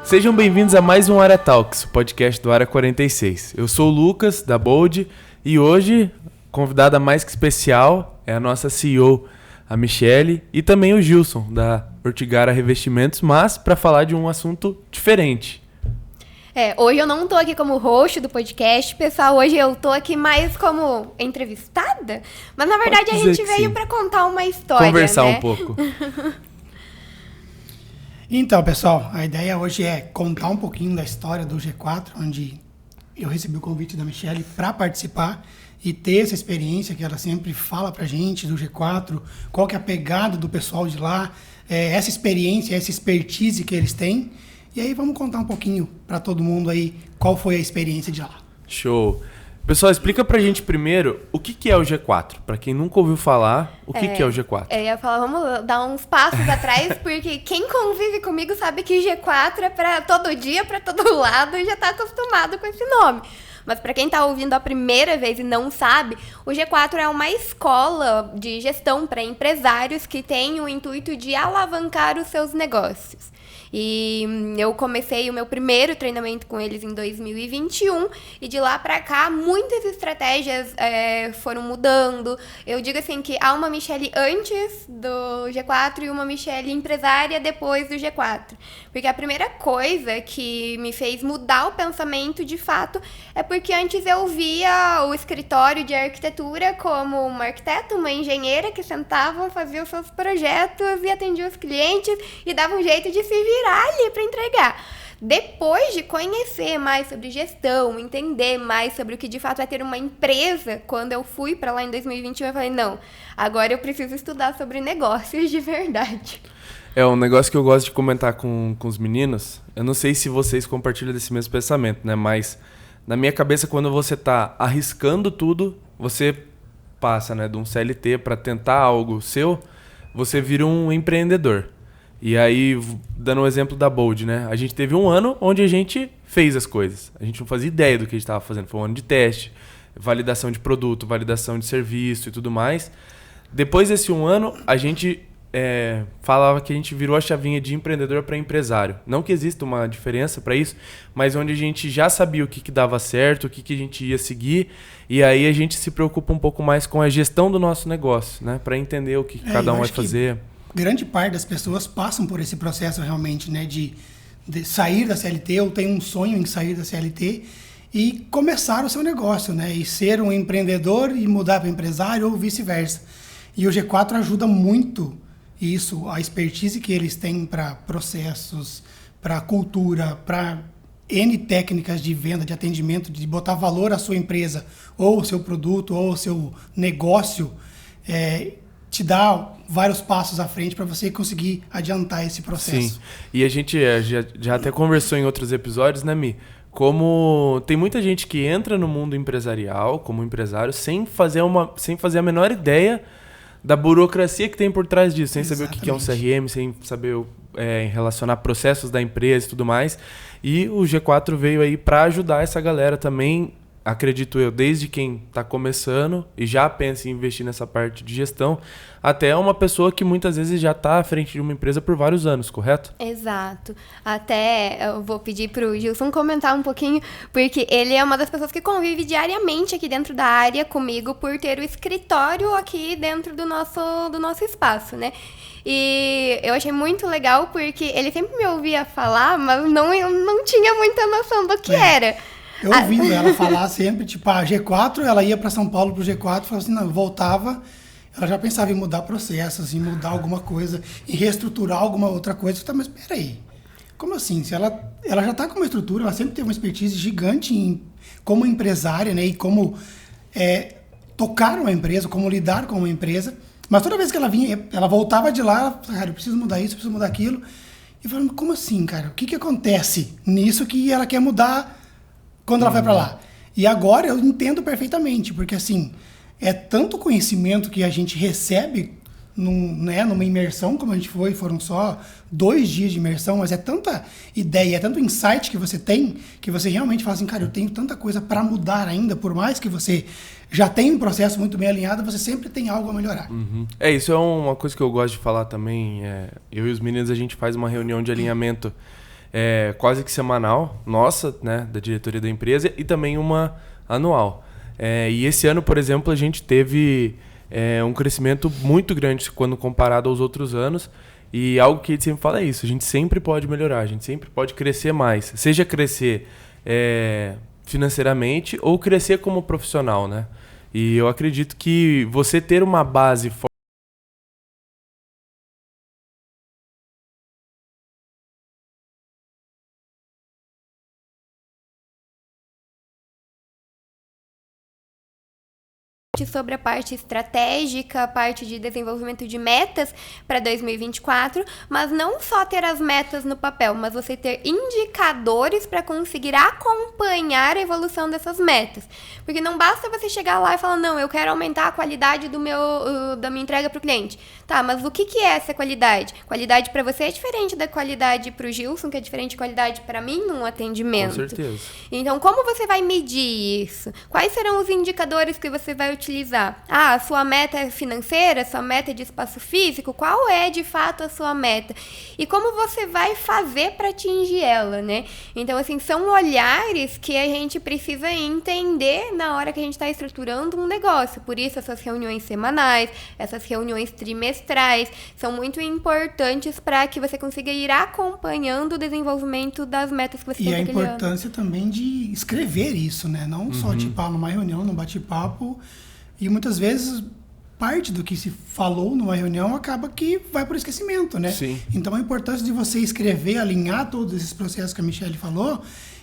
Sejam bem-vindos a mais um Área Talks, o podcast do Área 46. Eu sou o Lucas, da Bold, e hoje, convidada mais que especial, é a nossa CEO, a Michele, e também o Gilson, da Ortigara Revestimentos, mas para falar de um assunto diferente. Hoje eu não tô aqui como host do podcast, pessoal, hoje eu tô aqui mais como entrevistada, mas na verdade a gente veio para contar uma história, conversar né? um pouco. Então, pessoal, a ideia hoje é contar um pouquinho da história do G4, onde eu recebi o convite da Michele para participar e ter essa experiência que ela sempre fala pra gente do G4, qual que é a pegada do pessoal de lá, essa experiência, essa expertise que eles têm. E aí vamos contar um pouquinho para todo mundo aí qual foi a experiência de lá. Show. Pessoal, explica pra gente primeiro o que é o G4. Pra quem nunca ouviu falar, o que é o G4? Eu ia falar, vamos dar uns passos atrás, porque quem convive comigo sabe que G4 é pra todo dia, pra todo lado, e já tá acostumado com esse nome. Mas para quem está ouvindo a primeira vez e não sabe, o G4 é uma escola de gestão para empresários que tem o intuito de alavancar os seus negócios. E eu comecei o meu primeiro treinamento com eles em 2021 e de lá para cá muitas estratégias foram mudando. Eu digo assim que há uma Michele antes do G4 e uma Michele empresária depois do G4. Porque a primeira coisa que me fez mudar o pensamento de fato é porque antes eu via o escritório de arquitetura como uma arquiteta, uma engenheira que sentavam, faziam os seus projetos e atendiam os clientes e davam um jeito de se virar ali para entregar. Depois de conhecer mais sobre gestão, entender mais sobre o que de fato é ter uma empresa, quando eu fui para lá em 2021, eu falei, não, agora eu preciso estudar sobre negócios de verdade. É um negócio que eu gosto de comentar com os meninos. Eu não sei se vocês compartilham desse mesmo pensamento, né? Mas na minha cabeça, quando você tá arriscando tudo, você passa, né, de um CLT para tentar algo seu, você vira um empreendedor. E aí, dando um exemplo da Bold, né? A gente teve um ano onde a gente fez as coisas. A gente não fazia ideia do que a gente estava fazendo. Foi um ano de teste, validação de produto, validação de serviço e tudo mais. Depois desse um ano, a gente falava que a gente virou a chavinha de empreendedor para empresário. Não que exista uma diferença para isso, mas onde a gente já sabia o que dava certo, o que a gente ia seguir, e aí a gente se preocupa um pouco mais com a gestão do nosso negócio, né? Para entender o que cada um vai fazer. Grande parte das pessoas passam por esse processo realmente, né? De sair da CLT ou tem um sonho em sair da CLT e começar o seu negócio, né? E ser um empreendedor e mudar para empresário ou vice-versa. E o G4 ajuda muito isso, a expertise que eles têm para processos, para cultura, para N técnicas de venda, de atendimento, de botar valor à sua empresa, ou o seu produto, ou o seu negócio, te dá vários passos à frente para você conseguir adiantar esse processo. Sim, e a gente já até conversou em outros episódios, né, Mi? Como tem muita gente que entra no mundo empresarial, como empresário, sem fazer a menor ideia da burocracia que tem por trás disso, sem saber o que é um CRM, sem saber relacionar processos da empresa e tudo mais. E o G4 veio aí para ajudar essa galera também, acredito eu, desde quem está começando e já pensa em investir nessa parte de gestão, até uma pessoa que muitas vezes já está à frente de uma empresa por vários anos, correto? Exato. Até eu vou pedir para o Gilson comentar um pouquinho, porque ele é uma das pessoas que convive diariamente aqui dentro da área comigo por ter o escritório aqui dentro do nosso espaço, né? E eu achei muito legal porque ele sempre me ouvia falar, mas eu não tinha muita noção do que era. Eu ouvindo ela falar sempre, tipo, a G4, ela ia para São Paulo pro G4, falava assim, não, voltava, ela já pensava em mudar processos, em mudar alguma coisa, em reestruturar alguma outra coisa. Eu falei, mas peraí, como assim? Se ela já está com uma estrutura, ela sempre teve uma expertise gigante como empresária, né, e como tocar uma empresa, como lidar com uma empresa, mas toda vez que ela vinha, ela voltava de lá, ela falava, cara, eu preciso mudar isso, eu preciso mudar aquilo. E eu falei, como assim, cara? O que acontece nisso que ela quer mudar quando ela vai para lá? E agora eu entendo perfeitamente, porque assim, é tanto conhecimento que a gente recebe numa imersão, como a gente foram só 2 dias de imersão, mas é tanta ideia, é tanto insight que você tem, que você realmente fala assim, cara, eu tenho tanta coisa para mudar ainda, por mais que você já tenha um processo muito bem alinhado, você sempre tem algo a melhorar. Uhum. Isso é uma coisa que eu gosto de falar também. Eu e os meninos, a gente faz uma reunião de alinhamento quase que semanal, nossa, né, da diretoria da empresa, e também uma anual. E esse ano, por exemplo, a gente teve um crescimento muito grande quando comparado aos outros anos. E algo que a gente sempre fala é isso, a gente sempre pode melhorar, a gente sempre pode crescer mais. Seja crescer financeiramente ou crescer como profissional, né? E eu acredito que você ter uma base forte sobre a parte estratégica, a parte de desenvolvimento de metas para 2024, mas não só ter as metas no papel, mas você ter indicadores para conseguir acompanhar a evolução dessas metas. Porque não basta você chegar lá e falar, não, eu quero aumentar a qualidade da minha entrega para o cliente. Tá, mas o que é essa qualidade? Qualidade para você é diferente da qualidade para o Gilson, que é diferente de qualidade para mim num atendimento. Com certeza. Então, como você vai medir isso? Quais serão os indicadores que você vai utilizar? A sua meta é financeira? Sua meta é de espaço físico? Qual é, de fato, a sua meta? E como você vai fazer para atingir ela, né? Então, assim, são olhares que a gente precisa entender na hora que a gente está estruturando um negócio. Por isso, essas reuniões semanais, essas reuniões trimestrais, são muito importantes para que você consiga ir acompanhando o desenvolvimento das metas que você tem naquele ano. E a importância também de escrever isso, né? Não só tipo numa reunião, num bate-papo. E muitas vezes parte do que se falou numa reunião acaba que vai para o esquecimento, né? Sim. Então a importância de você escrever, alinhar todos esses processos que a Michelle falou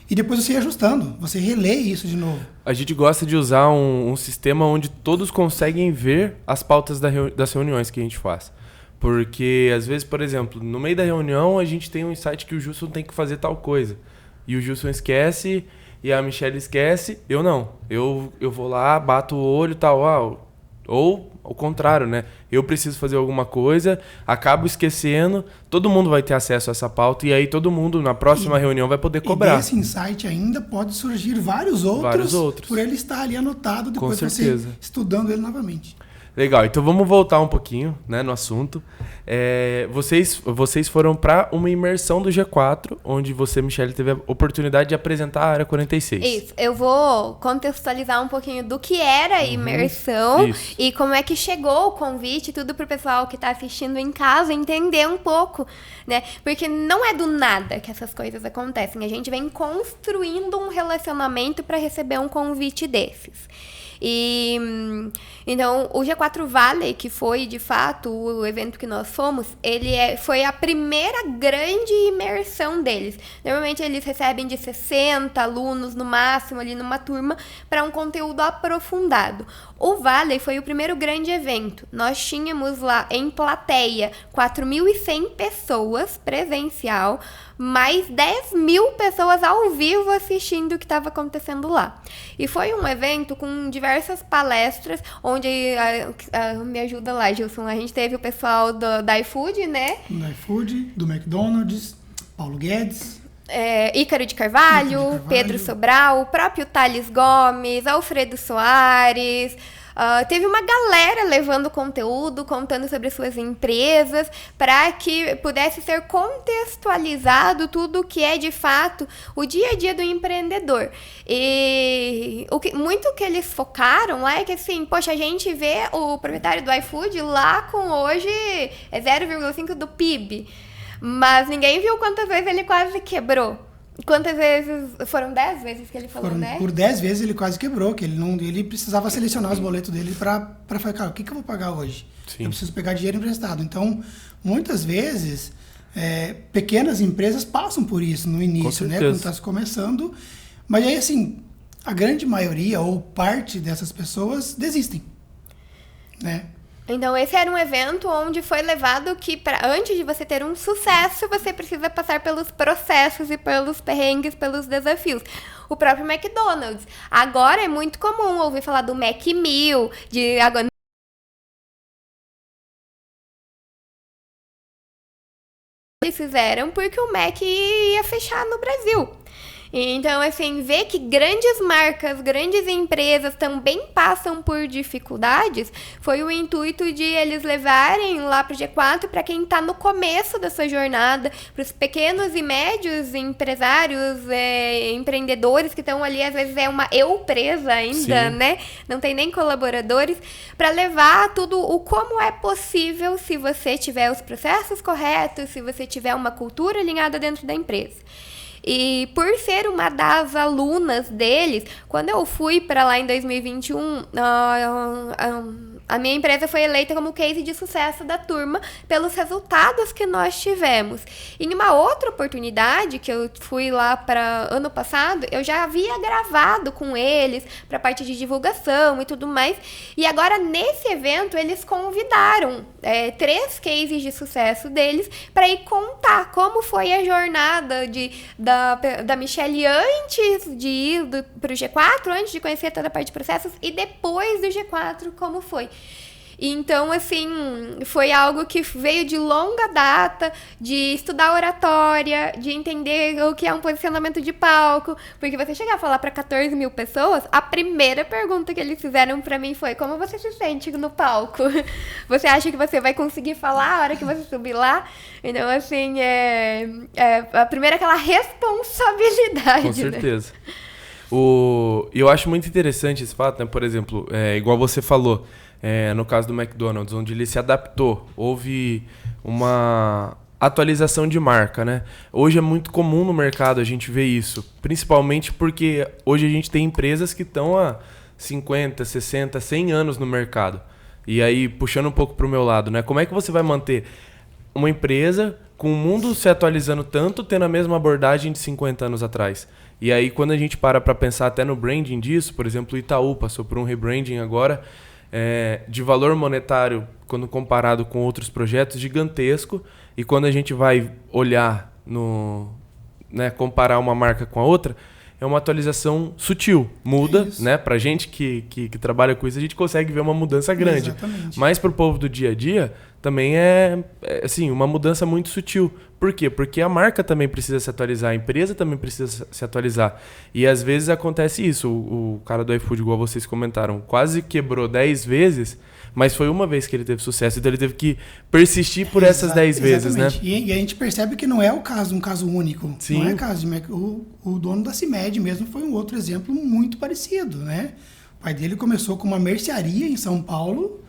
e depois você ir ajustando, você relê isso de novo. A gente gosta de usar um sistema onde todos conseguem ver as pautas das reuniões que a gente faz. Porque, às vezes, por exemplo, no meio da reunião a gente tem um insight que o Gilson tem que fazer tal coisa. E o Gilson esquece, e a Michelle esquece, eu não. Eu vou lá, bato o olho e tal, ou ao contrário, né? Eu preciso fazer alguma coisa, acabo esquecendo, todo mundo vai ter acesso a essa pauta e aí todo mundo na próxima reunião vai poder cobrar. E desse insight ainda pode surgir vários outros. Por ele estar ali anotado, depois você estudando ele novamente. Legal, então vamos voltar um pouquinho, né, no assunto. Vocês foram para uma imersão do G4, onde você, Michelle, teve a oportunidade de apresentar a Área 46. Isso, eu vou contextualizar um pouquinho do que era a imersão e como é que chegou o convite, tudo para o pessoal que está assistindo em casa entender um pouco, né? Porque não é do nada que essas coisas acontecem, a gente vem construindo um relacionamento para receber um convite desses. E então o G4 Valley, que foi de fato o evento que nós fomos, foi a primeira grande imersão deles. Normalmente eles recebem de 60 alunos no máximo ali numa turma para um conteúdo aprofundado. O Valley foi o primeiro grande evento. Nós tínhamos lá em plateia 4.100 pessoas presencial, mais 10.000 pessoas ao vivo assistindo o que estava acontecendo lá. E foi um evento com diversas palestras, onde me ajuda lá, Gilson. A gente teve o pessoal da iFood, né? Do iFood, do McDonald's, Paulo Guedes. Ícaro de Carvalho, Pedro Sobral, o próprio Thales Gomes, Alfredo Soares. Teve uma galera levando conteúdo, contando sobre suas empresas, para que pudesse ser contextualizado tudo o que é, de fato, o dia a dia do empreendedor. E muito que eles focaram lá é que, assim, poxa, a gente vê o proprietário do iFood lá com hoje 0,5 do PIB, mas ninguém viu quantas vezes ele quase quebrou. Quantas vezes? Foram 10 vezes que ele falou, né? Por 10 vezes ele quase quebrou, que ele precisava selecionar os boletos dele para falar, cara, o que eu vou pagar hoje? Sim. Eu preciso pegar dinheiro emprestado. Então, muitas vezes, pequenas empresas passam por isso no início, né? Quando está começando. Mas aí, assim, a grande maioria ou parte dessas pessoas desistem, né? Então, esse era um evento onde foi levado que, antes de você ter um sucesso, você precisa passar pelos processos e pelos perrengues, pelos desafios. O próprio McDonald's. Agora é muito comum ouvir falar do Mac 1000, de agora eles fizeram porque o Mac ia fechar no Brasil. Então, assim, ver que grandes marcas, grandes empresas também passam por dificuldades foi o intuito de eles levarem lá para o G4 para quem está no começo da sua jornada, para os pequenos e médios empresários, empreendedores que estão ali, às vezes é uma eu-presa ainda, Sim. né? Não tem nem colaboradores, para levar tudo o como é possível se você tiver os processos corretos, se você tiver uma cultura alinhada dentro da empresa. E por ser uma das alunas deles, quando eu fui para lá em 2021, a minha empresa foi eleita como case de sucesso da turma pelos resultados que nós tivemos. Em uma outra oportunidade, que eu fui lá para ano passado, eu já havia gravado com eles para a parte de divulgação e tudo mais. E agora, nesse evento, eles convidaram 3 cases de sucesso deles para ir contar como foi a jornada da Michelle antes de ir para o G4, antes de conhecer toda a parte de processos, e depois do G4, como foi. Então, assim, foi algo que veio de longa data, de estudar oratória, de entender o que é um posicionamento de palco, porque você chegar a falar para 14 mil pessoas, a primeira pergunta que eles fizeram para mim foi: como você se sente no palco? Você acha que você vai conseguir falar a hora que você subir lá? Então, assim, a primeira aquela responsabilidade. Com certeza. Né? Eu acho muito interessante esse fato, né? Por exemplo, igual você falou, no caso do McDonald's, onde ele se adaptou, houve uma atualização de marca, né? Hoje é muito comum no mercado a gente ver isso, principalmente porque hoje a gente tem empresas que estão há 50, 60, 100 anos no mercado. E aí, puxando um pouco para o meu lado, né? Como é que você vai manter uma empresa com o mundo se atualizando tanto, tendo a mesma abordagem de 50 anos atrás? E aí, quando a gente para pensar até no branding disso, por exemplo, o Itaú passou por um rebranding agora, de valor monetário, quando comparado com outros projetos, gigantesco. E quando a gente vai olhar, comparar uma marca com a outra, é uma atualização sutil. Muda, né? Pra gente que trabalha com isso, a gente consegue ver uma mudança grande. Exatamente. Mas pro povo do dia a dia, também assim, uma mudança muito sutil. Por quê? Porque a marca também precisa se atualizar, a empresa também precisa se atualizar. E às vezes acontece isso. O cara do iFood, igual vocês comentaram, quase quebrou 10 vezes, mas foi uma vez que ele teve sucesso. Então ele teve que persistir por essas 10 vezes, né? E a gente percebe que não é um caso único. Sim. Não é caso de o dono da CIMED mesmo foi um outro exemplo muito parecido, né? O pai dele começou com uma mercearia em São Paulo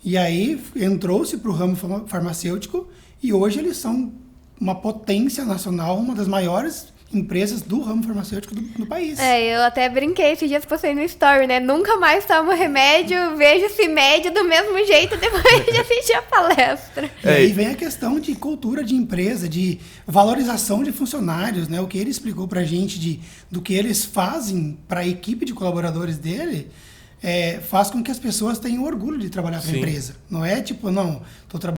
e aí entrou-se para o ramo farmacêutico e hoje eles são uma potência nacional, uma das maiores empresas do ramo farmacêutico do país. Eu até brinquei esses dias, postei no story, né? Nunca mais tomo remédio, vejo CIMED do mesmo jeito depois de assistir a palestra. E aí vem a questão de cultura de empresa, de valorização de funcionários, né? O que ele explicou pra gente do que eles fazem para a equipe de colaboradores dele, faz com que as pessoas tenham orgulho de trabalhar para a empresa. Não é tipo, não, tô trabalhando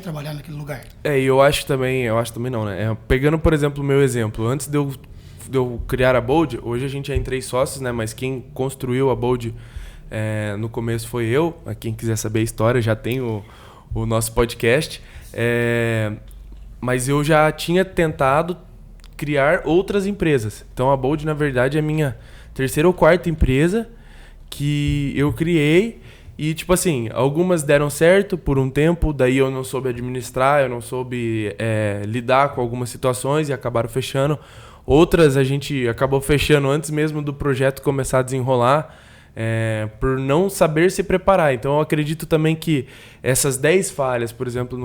trabalhar naquele lugar. Eu acho também não, né? Pegando, por exemplo, o meu exemplo, antes de eu criar a Bold, hoje a gente é em 3 sócios, né? Mas quem construiu a Bold no começo foi eu. Quem quiser saber a história, já tem o nosso podcast. Mas eu já tinha tentado criar outras empresas. Então a Bold, na verdade, é a minha 3ª ou 4ª empresa que eu criei. E, tipo assim, algumas deram certo por um tempo, daí eu não soube administrar, eu não soube lidar com algumas situações e acabaram fechando. Outras a gente acabou fechando antes mesmo do projeto começar a desenrolar, por não saber se preparar. Então eu acredito também que essas 10 falhas, por exemplo,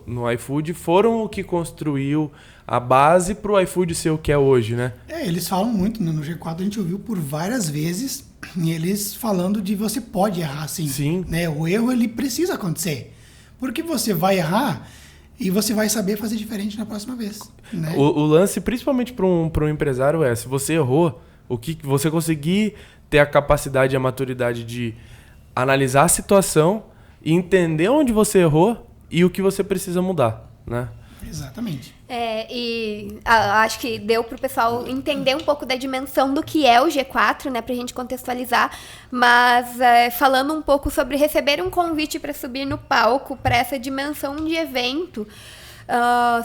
no iFood, foram o que construiu a base para o iFood ser o que é hoje, né? Eles falam muito, né? No G4 a gente ouviu por várias vezes eles falando de você pode errar, sim. Sim. Né? O erro, ele precisa acontecer. Porque você vai errar e você vai saber fazer diferente na próxima vez. Né? O lance, principalmente para um empresário, se você errou, o que você conseguir ter a capacidade e a maturidade de analisar a situação e entender onde você errou e o que você precisa mudar, né? Exatamente. E acho que deu para o pessoal entender um pouco da dimensão do que é o G4, né, para a gente contextualizar, mas falando um pouco sobre receber um convite para subir no palco, para essa dimensão de evento,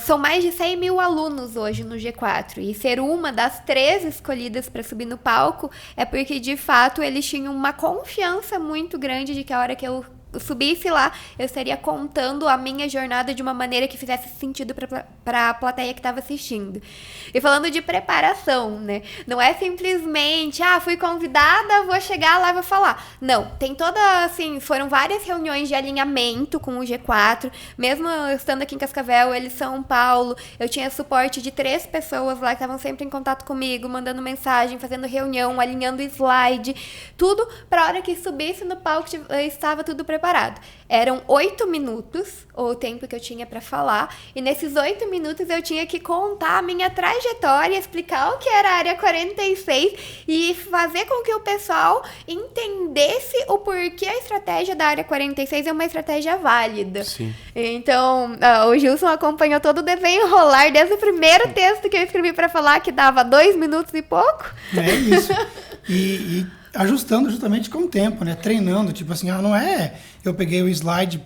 São mais de 100 mil alunos hoje no G4. E ser uma das 3 escolhidas para subir no palco é porque, de fato, eles tinham uma confiança muito grande de que a hora que eu subisse lá, eu estaria contando a minha jornada de uma maneira que fizesse sentido para a plateia que estava assistindo. E falando de preparação, né? Não é simplesmente, fui convidada, vou chegar lá e vou falar. Não, tem toda, assim, foram várias reuniões de alinhamento com o G4, mesmo eu estando aqui em Cascavel, eles São Paulo, eu tinha suporte de 3 pessoas lá que estavam sempre em contato comigo, mandando mensagem, fazendo reunião, alinhando slide, tudo para a hora que subisse no palco estava tudo preparado. Eram 8 minutos, o tempo que eu tinha para falar, e nesses 8 minutos eu tinha que contar a minha trajetória, explicar o que era a área 46 e fazer com que o pessoal entendesse o porquê a estratégia da área 46 é uma estratégia válida. Sim. Então, o Gilson acompanhou todo o desenrolar desde o primeiro texto que eu escrevi para falar, que dava 2 minutos e pouco. É isso. E ajustando justamente com o tempo, né? Treinando, tipo assim, não é eu peguei o slide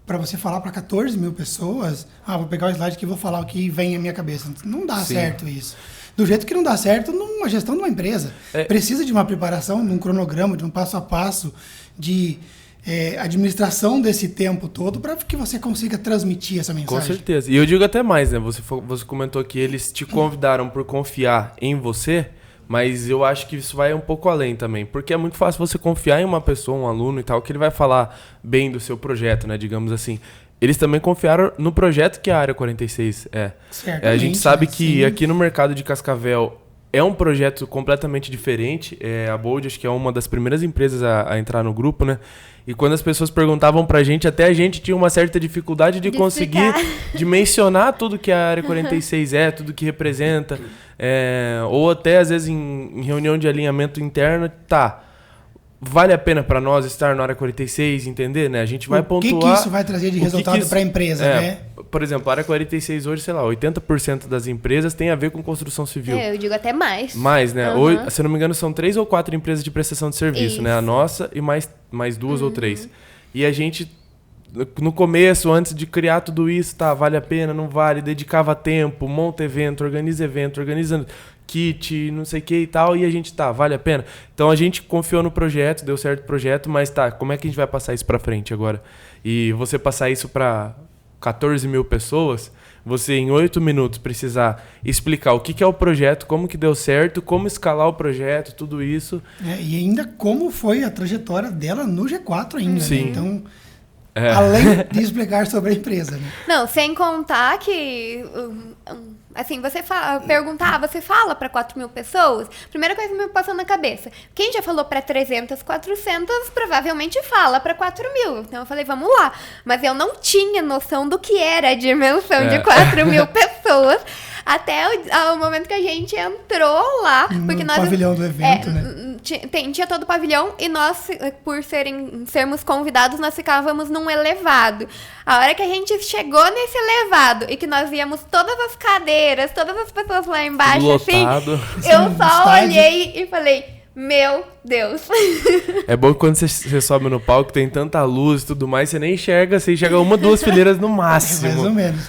para você falar para 14 mil pessoas, vou pegar o slide que eu vou falar o que vem à minha cabeça. Não dá certo isso. Do jeito que não dá certo numa gestão de uma empresa. Precisa de uma preparação, de um cronograma, de um passo a passo, de administração desse tempo todo para que você consiga transmitir essa mensagem. Com certeza. E eu digo até mais, né? Você comentou que eles te convidaram por confiar em você, mas eu acho que isso vai um pouco além também, porque é muito fácil você confiar em uma pessoa, um aluno e tal, que ele vai falar bem do seu projeto, né, digamos assim. Eles também confiaram no projeto que a Área 46 é. A gente sabe que aqui no mercado de Cascavel é um projeto completamente diferente. A Bold, acho que é uma das primeiras empresas a entrar no grupo, né? E quando as pessoas perguntavam pra gente, até a gente tinha uma certa dificuldade de conseguir dimensionar tudo que a Área 46 tudo que representa. Ou até, às vezes, em reunião de alinhamento interno, vale a pena para nós estar na Área 46, entender, né? A gente vai pontuar... O que isso vai trazer de resultado para a empresa, né? Por exemplo, a Área 46 hoje, sei lá, 80% das empresas tem a ver com construção civil. Eu digo até mais. Mais, né? Hoje, se não me engano, são 3 ou 4 empresas de prestação de serviço, isso, né? A nossa e mais 2 ou 3. E a gente, no começo, antes de criar tudo isso, vale a pena, não vale, dedicava tempo, monta evento, organiza kit, não sei o que e tal, e a gente vale a pena. Então a gente confiou no projeto, deu certo o projeto, mas como é que a gente vai passar isso pra frente agora? E você passar isso pra 14 mil pessoas, você em 8 minutos precisar explicar o que é o projeto, como que deu certo, como escalar o projeto, tudo isso. E ainda como foi a trajetória dela no G4 ainda. Sim. Né? Então, além de explicar sobre a empresa. Né? Não, sem contar que... Assim, você fala para 4 mil pessoas, primeira coisa que me passou na cabeça, quem já falou para 300, 400, provavelmente fala para 4 mil. Então eu falei, vamos lá. Mas eu não tinha noção do que era a dimensão de 4 mil pessoas, até o momento que a gente entrou lá. Porque no pavilhão do evento, né? Tinha todo o pavilhão e nós, por sermos convidados, nós ficávamos num elevado. A hora que a gente chegou nesse elevado e que nós víamos todas as cadeiras, todas as pessoas lá embaixo, lotado. Assim, eu só olhei e falei, meu Deus. É bom que quando você sobe no palco, tem tanta luz e tudo mais, você nem enxerga, você enxerga 1, 2 fileiras no máximo. Mais ou menos.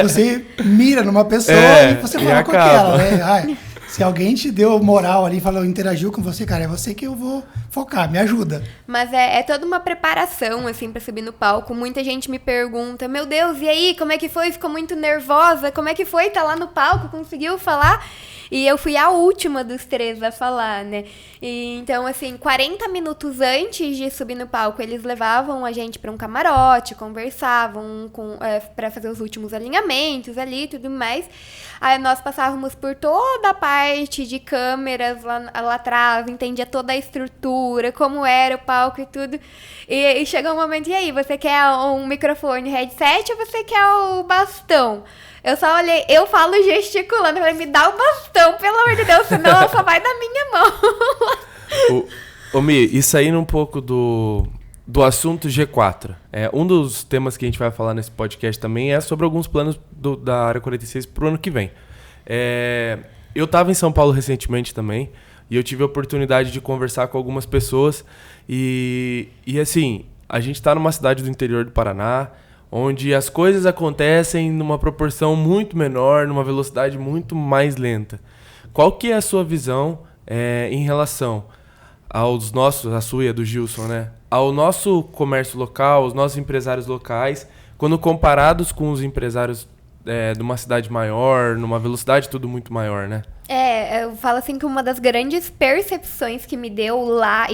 Você mira numa pessoa e você fala com aquela, né? Se alguém te deu moral ali, interagiu com você, cara, é você que eu vou focar, me ajuda. Mas é toda uma preparação, assim, pra subir no palco. Muita gente me pergunta, meu Deus, e aí, como é que foi? Ficou muito nervosa? Como é que foi? Tá lá no palco, conseguiu falar? E eu fui a última dos 3 a falar, né? E, então, assim, 40 minutos antes de subir no palco, eles levavam a gente para um camarote, conversavam para fazer os últimos alinhamentos ali e tudo mais. Aí nós passávamos por toda a parte de câmeras lá atrás, entendia toda a estrutura, como era o palco e tudo. E chegou um momento, e aí, você quer um microfone headset ou você quer o bastão? Eu só olhei, eu falo gesticulando, eu falei, me dá o bastão, pelo amor de Deus, senão só vai da minha mão. Ô Mi, e saindo um pouco do assunto G4, um dos temas que a gente vai falar nesse podcast também é sobre alguns planos da Área 46 pro ano que vem. Eu estava em São Paulo recentemente também, e eu tive a oportunidade de conversar com algumas pessoas, e assim, a gente está numa cidade do interior do Paraná, onde as coisas acontecem numa proporção muito menor, numa velocidade muito mais lenta. Qual que é a sua visão em relação aos nossos, a sua e a do Gilson, né? Ao nosso comércio local, aos nossos empresários locais, quando comparados com os empresários de uma cidade maior, numa velocidade tudo muito maior, né? Eu falo assim que uma das grandes percepções que me deu lá,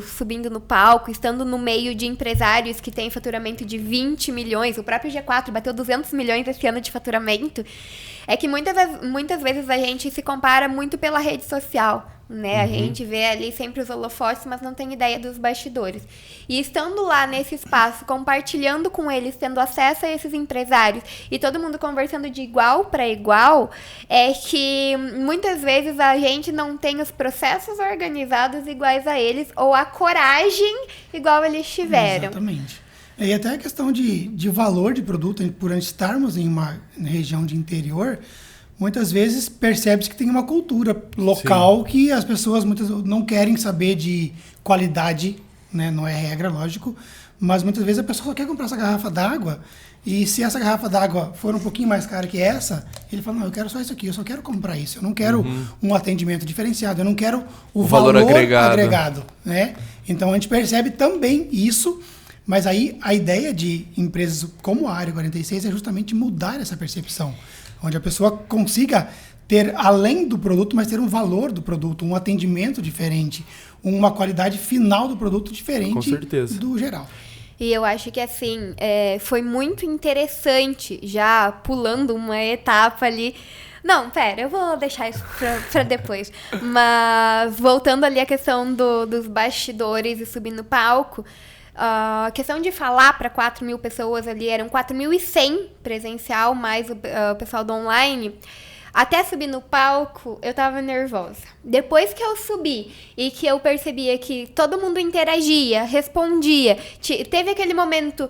subindo no palco, estando no meio de empresários que têm faturamento de 20 milhões, o próprio G4 bateu 200 milhões esse ano de faturamento, é que muitas vezes a gente se compara muito pela rede social, né? A gente vê ali sempre os holofotes, mas não tem ideia dos bastidores. E estando lá nesse espaço, compartilhando com eles, tendo acesso a esses empresários e todo mundo conversando de igual para igual, é que muitas vezes a gente não tem os processos organizados iguais a eles ou a coragem igual eles tiveram. Exatamente. E até a questão de valor de produto, por estarmos em uma região de interior, muitas vezes percebe-se que tem uma cultura local que as pessoas muitas não querem saber de qualidade, né? Não é regra, lógico, mas muitas vezes a pessoa só quer comprar essa garrafa d'água e se essa garrafa d'água for um pouquinho mais cara que essa, ele fala, não, eu quero só isso aqui, eu só quero comprar isso, eu não quero um atendimento diferenciado, eu não quero o valor agregado, né? Então a gente percebe também isso, mas aí a ideia de empresas como a Área 46 é justamente mudar essa percepção, onde a pessoa consiga ter, além do produto, mas ter um valor do produto, um atendimento diferente, uma qualidade final do produto diferente do geral. E eu acho que, assim, foi muito interessante, já pulando uma etapa ali. Não, pera, eu vou deixar isso pra depois. Mas, voltando ali à questão dos bastidores e subir no palco, a questão de falar para 4 mil pessoas ali, eram 4.100 presencial, mais o pessoal do online. Até subir no palco, eu tava nervosa. Depois que eu subi e que eu percebia que todo mundo interagia, respondia, teve aquele momento,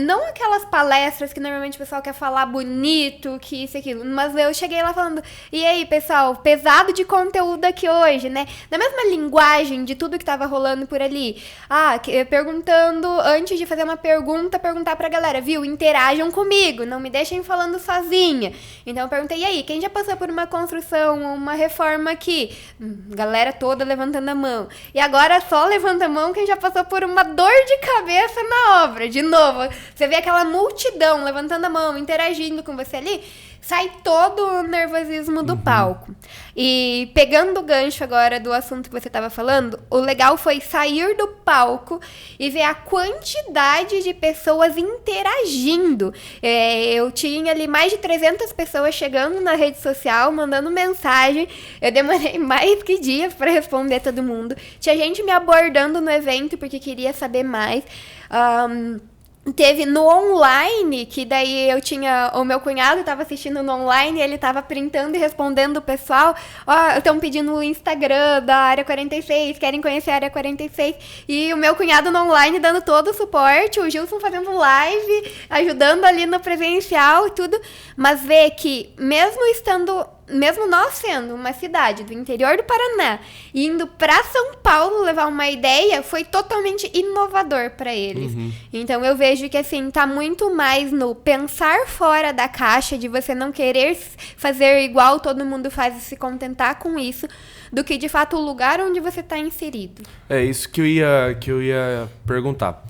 não aquelas palestras que normalmente o pessoal quer falar bonito, que isso e aquilo, mas eu cheguei lá falando, e aí, pessoal, pesado de conteúdo aqui hoje, né? Na mesma linguagem de tudo que tava rolando por ali. Perguntando, antes de fazer uma pergunta, perguntar pra galera, viu? Interajam comigo, não me deixem falando sozinha. Então eu perguntei, e aí, quem já passou por uma construção, uma reforma aqui? Galera toda levantando a mão. E agora só levanta a mão quem já passou por uma dor de cabeça na obra. De novo, você vê aquela multidão levantando a mão, interagindo com você ali, sai todo o nervosismo do palco. E pegando o gancho agora do assunto que você estava falando, o legal foi sair do palco e ver a quantidade de pessoas interagindo. Eu tinha ali mais de 300 pessoas chegando na rede social, mandando mensagem. Eu demorei mais que dias para responder todo mundo. Tinha gente me abordando no evento porque queria saber mais. Teve no online, que daí eu tinha... O meu cunhado estava assistindo no online, ele estava printando e respondendo o pessoal. Estão pedindo o Instagram da Área 46, querem conhecer a Área 46. E o meu cunhado no online dando todo o suporte, o Gilson fazendo live, ajudando ali no presencial e tudo. Mas ver que mesmo nós sendo uma cidade do interior do Paraná, indo para São Paulo levar uma ideia, foi totalmente inovador para eles. Então eu vejo que assim, tá muito mais no pensar fora da caixa, de você não querer fazer igual todo mundo faz e se contentar com isso, do que de fato o lugar onde você está inserido. É isso que eu ia perguntar.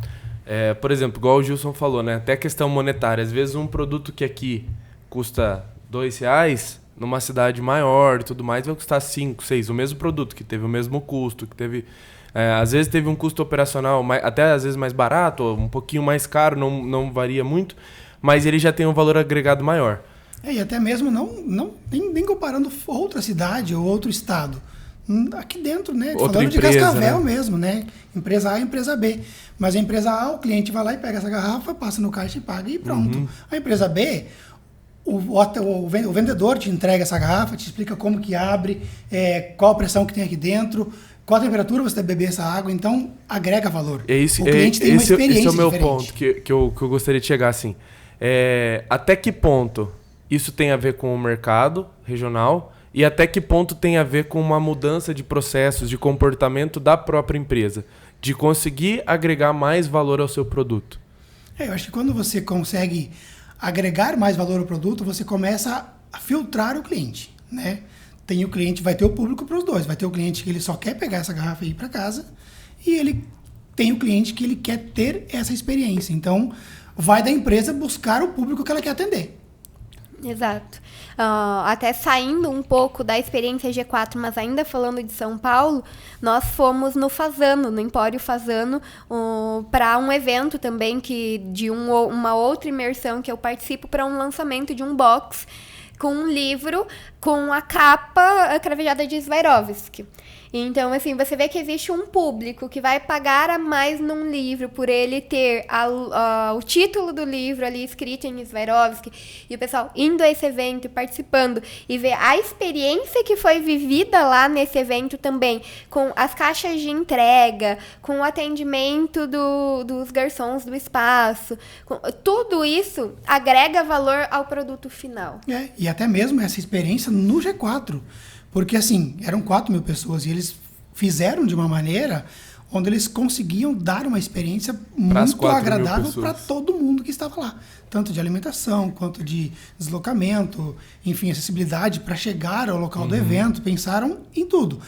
Por exemplo, igual o Gilson falou, né? Até a questão monetária. Às vezes um produto que aqui custa R$2, numa cidade maior e tudo mais, vai custar 5, 6. O mesmo produto, que teve o mesmo custo, que teve... às vezes teve um custo operacional até às vezes mais barato, ou um pouquinho mais caro, não varia muito, mas ele já tem um valor agregado maior. E até mesmo nem comparando outra cidade ou outro estado. Aqui dentro, né? Outra falando empresa, de Cascavel, né? mesmo, né? Empresa A e empresa B. Mas a empresa A, o cliente vai lá e pega essa garrafa, passa no caixa e paga e pronto. A empresa B... O vendedor te entrega essa garrafa, te explica como que abre, qual a pressão que tem aqui dentro, qual a temperatura você deve beber essa água, então agrega valor. O cliente tem uma experiência esse é o meu diferente. Ponto que eu gostaria de chegar assim. Até que ponto isso tem a ver com o mercado regional e até que ponto tem a ver com uma mudança de processos, de comportamento da própria empresa, de conseguir agregar mais valor ao seu produto? Eu acho que quando você consegue agregar mais valor ao produto, você começa a filtrar o cliente, né? Tem o cliente, vai ter o público para os dois. Vai ter o cliente que ele só quer pegar essa garrafa e ir para casa, e ele tem o cliente que ele quer ter essa experiência. Então, vai da empresa buscar o público que ela quer atender. Exato. Até saindo um pouco da experiência G4, mas ainda falando de São Paulo, nós fomos no Fasano, no Empório Fasano, para um evento também uma outra imersão que eu participo, para um lançamento de um box com um livro com a capa cravejada de Swarovski. Então, assim, você vê que existe um público que vai pagar a mais num livro por ele ter o título do livro ali escrito em Swarovski, e o pessoal indo a esse evento e participando, e ver a experiência que foi vivida lá nesse evento também, com as caixas de entrega, com o atendimento dos garçons do espaço, tudo isso agrega valor ao produto final. E até mesmo essa experiência no G4. Porque, assim, eram 4.000 pessoas e eles fizeram de uma maneira onde eles conseguiam dar uma experiência muito agradável para todo mundo que estava lá. Tanto de alimentação, quanto de deslocamento, enfim, acessibilidade para chegar ao local do evento. Pensaram em tudo.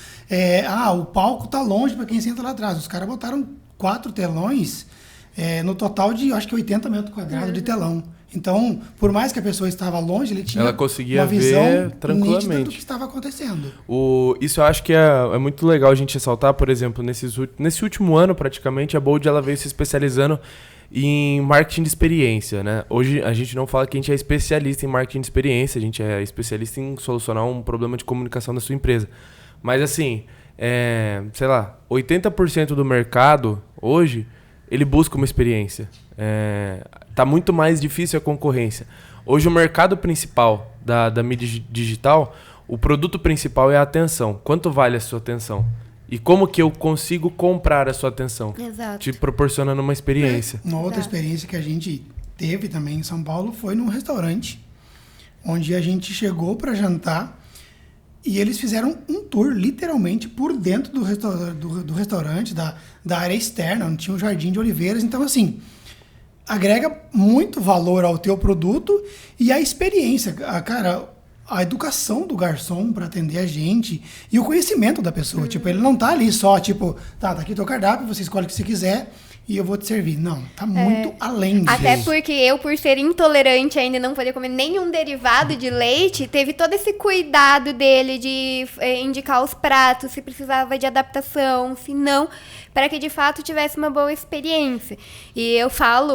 O palco está longe para quem senta lá atrás. Os caras botaram 4 telões no total de, acho que 80 metros quadrados de telão. Então, por mais que a pessoa estava longe, ele tinha conseguia uma visão ver tranquilamente do que estava acontecendo. Isso eu acho que é muito legal a gente ressaltar, por exemplo, nesse último ano, praticamente, a Bold ela veio se especializando em marketing de experiência, né? Hoje a gente não fala que a gente é especialista em marketing de experiência, a gente é especialista em solucionar um problema de comunicação da sua empresa. Mas assim, 80% do mercado hoje, ele busca uma experiência. Tá muito mais difícil a concorrência. Hoje o mercado principal da mídia digital, o produto principal é a atenção. Quanto vale a sua atenção? E como que eu consigo comprar a sua atenção? Exato. Te proporcionando uma experiência. Uma outra experiência que a gente teve também em São Paulo foi num restaurante, onde a gente chegou para jantar e eles fizeram um tour, literalmente, por dentro do restaurante, da área externa, onde tinha um jardim de oliveiras. Então, assim, agrega muito valor ao teu produto e à experiência. A educação do garçom para atender a gente e o conhecimento da pessoa. Tipo, ele não tá ali só, tipo, tá aqui teu cardápio, você escolhe o que você quiser e eu vou te servir. Não, tá muito além disso. Até porque eu, por ser intolerante ainda, não poder comer nenhum derivado de leite, teve todo esse cuidado dele de indicar os pratos, se precisava de adaptação, se não, para que de fato tivesse uma boa experiência. E eu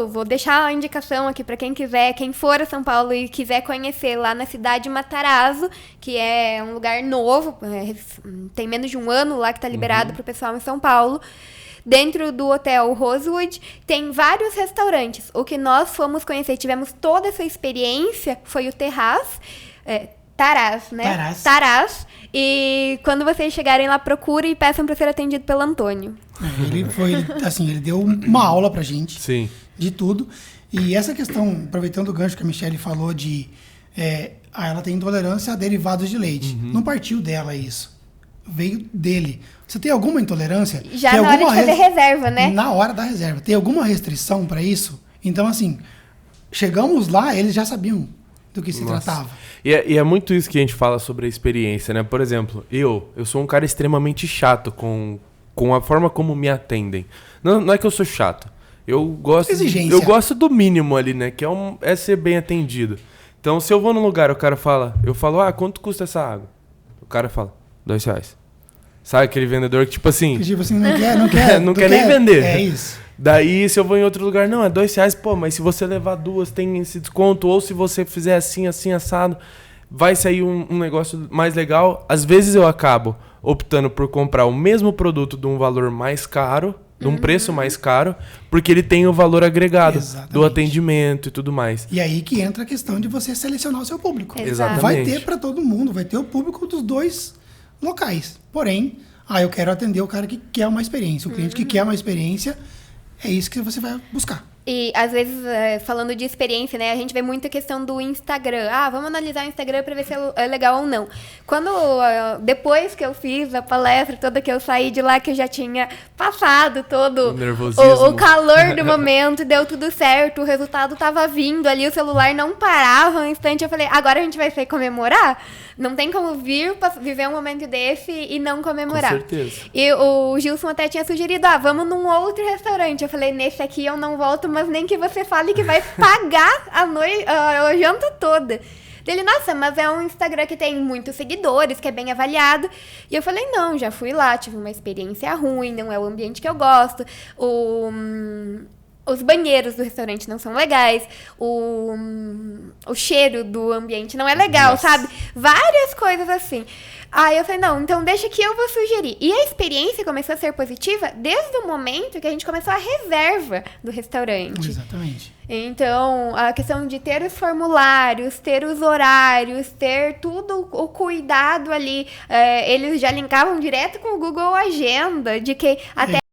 vou deixar a indicação aqui para quem quiser, quem for a São Paulo e quiser conhecer lá na cidade de Matarazzo, que é um lugar novo, tem menos de um ano lá que está liberado para o pessoal em São Paulo. Dentro do hotel Rosewood, tem vários restaurantes. O que nós fomos conhecer, tivemos toda essa experiência, foi o Taraz, né? Taraz. E quando vocês chegarem lá, procurem e peçam para ser atendido pelo Antônio. Ele deu uma aula pra gente. Sim. De tudo. E essa questão, aproveitando o gancho que a Michelle falou de... ela tem intolerância a derivados de leite. Não partiu dela isso. Veio dele. Você tem alguma intolerância? Já tem na hora de fazer reserva, né? Na hora da reserva. Tem alguma restrição para isso? Então, assim, chegamos lá, eles já sabiam do que se tratava. E é muito isso que a gente fala sobre a experiência, né? Por exemplo, eu sou um cara extremamente chato com a forma como me atendem. Não é que eu sou chato. Eu gosto do mínimo ali, né? Que é ser bem atendido. Então, se eu vou num lugar, eu falo, quanto custa essa água? O cara fala, R$2. Sabe aquele vendedor que, tipo assim... Tipo assim, não quer nem vender. É isso. Daí, se eu vou em outro lugar, não, é R$2. Pô, mas se você levar 2, tem esse desconto. Ou se você fizer assim, assado, vai sair um negócio mais legal. Às vezes eu acabo optando por comprar o mesmo produto de um valor mais caro, de um preço mais caro, porque ele tem o valor agregado do atendimento e tudo mais. E aí que entra a questão de você selecionar o seu público. Exatamente. Vai ter para todo mundo, vai ter o público dos dois locais. Porém, eu quero atender o cara que quer uma experiência. O cliente que quer uma experiência, é isso que você vai buscar. E, às vezes, falando de experiência, né? A gente vê muito a questão do Instagram. Ah, vamos analisar o Instagram pra ver se é legal ou não. Quando, depois que eu fiz a palestra toda, que eu saí de lá, que eu já tinha passado todo O nervosismo. o calor do momento, deu tudo certo, o resultado tava vindo ali, o celular não parava um instante. Eu falei, agora a gente vai ser comemorar? Não tem como viver um momento desse e não comemorar. Com certeza. E o Gilson até tinha sugerido, vamos num outro restaurante. Eu falei, nesse aqui eu não volto, mas nem que você fale que vai pagar a janta toda. Ele, nossa, mas é um Instagram que tem muitos seguidores, que é bem avaliado. E eu falei, não, já fui lá, tive uma experiência ruim, não é o ambiente que eu gosto. Os banheiros do restaurante não são legais, o cheiro do ambiente não é legal, Nossa. sabe? Várias coisas assim. Aí eu falei, não, então deixa que eu vou sugerir. E a experiência começou a ser positiva desde o momento que a gente começou a reserva do restaurante. Exatamente. Então, a questão de ter os formulários, ter os horários, ter tudo o cuidado ali, eles já linkavam direto com o Google Agenda, de que até